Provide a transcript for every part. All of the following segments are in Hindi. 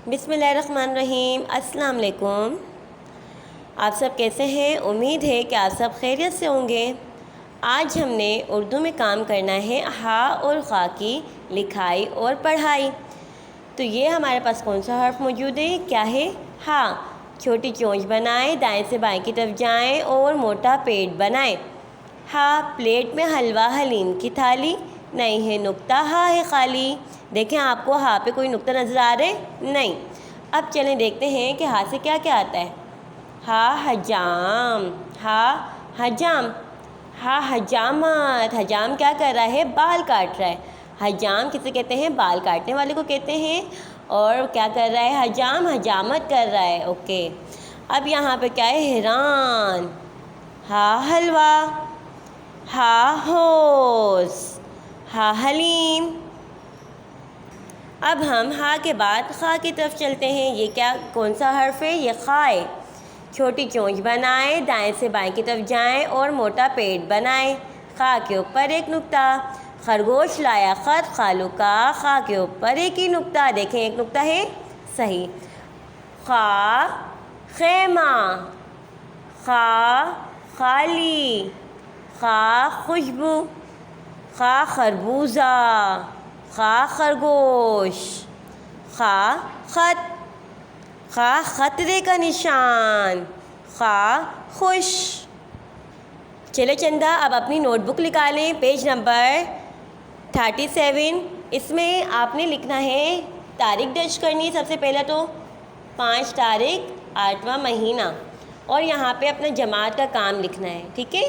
बिस्मिल्लाहिर्रहमानिर्रहीम। अस्सलाम वालेकुम। आप सब कैसे हैं? उम्मीद है कि आप सब खैरियत से होंगे। आज हमने उर्दू में काम करना है हा और खा की लिखाई और पढ़ाई। तो ये हमारे पास कौन सा हर्फ मौजूद है? क्या है? हा। छोटी चोंच बनाएं, दाएं से बाएं की तरफ जाएं और मोटा पेट बनाएं। हा। प्लेट में हलवा हलीम की थाली, नहीं है नुक्ता, हा है खाली। देखें, आपको हा पे कोई नुक्ता नज़र आ रहे? नहीं। अब चलें देखते हैं कि हा से क्या क्या आता है। हा हजाम, हा हजाम, हा हजामत। हजाम क्या कर रहा है? बाल काट रहा है। हजाम किसे कहते हैं? बाल काटने वाले को कहते हैं। और क्या कर रहा है? हजाम हजामत कर रहा है। ओके। अब यहाँ पे क्या है? हैरान। हा हलवा, हा होश, हा हलीम। अब हम हा के बाद खा की तरफ चलते हैं। ये क्या, कौन सा हर्फ है? ये खा है। छोटी चोंच बनाएं, दाएं से बाएं की तरफ जाएं और मोटा पेट बनाएं। खा के ऊपर एक नुक्ता। खरगोश लाया खत खालू का, खा के ऊपर एक ही नुक्ता। देखें, एक नुक्ता है, सही। खा खेमा, खा खाली, खा खुशबू, खा खरबूजा, खा खरगोश, खा खत, खा खतरे का निशान, खा खुश। चले चंदा, अब अपनी नोटबुक निकालें। Page number 37। इसमें आपने लिखना है, तारीख दर्ज करनी है। सबसे पहले तो 5 तारीख 8वां महीना, और यहाँ पे अपना जमात का काम लिखना है। ठीक है,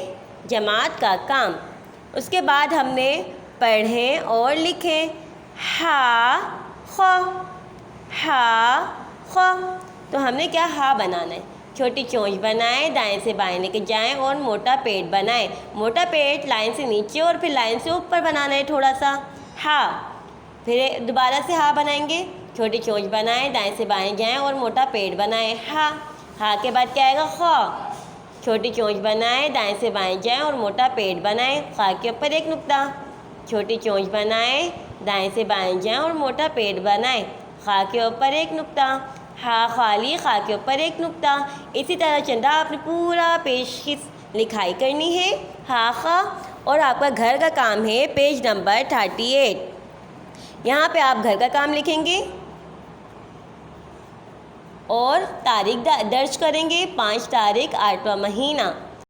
जमात का काम। उसके बाद हमने पढ़ें और लिखें हा ख, हा ख। तो हमने क्या, हा बनाना है। छोटी चोंच बनाएं, दाएं से बाएं लेके जाएं और मोटा पेट बनाएं। मोटा पेट लाइन से नीचे और फिर लाइन से ऊपर बनाना है थोड़ा सा। हा। फिर दोबारा से हा बनाएंगे। छोटी चोंच बनाएं, दाएं से बाएं जाएं और मोटा पेट बनाएं। हा। हा के बाद क्या आएगा? ख। छोटी चोंच बनाएं, दाएं से बाएं जाएं और मोटा पेट बनाएं। खा के ऊपर एक नुक्ता। छोटी चोंच बनाएं, दाएं से बाएं जाएं और मोटा पेट बनाएं। खा के ऊपर एक नुक्ता। हा खाली, खा के ऊपर एक नुक्ता। इसी तरह चंदा आपने पूरा पेज की लिखाई करनी है, हा खा। और आपका घर का काम है पेज नंबर 38। यहाँ पे आप घर का काम लिखेंगे और तारीख दर्ज करेंगे। 5 तारीख 8वां महीना।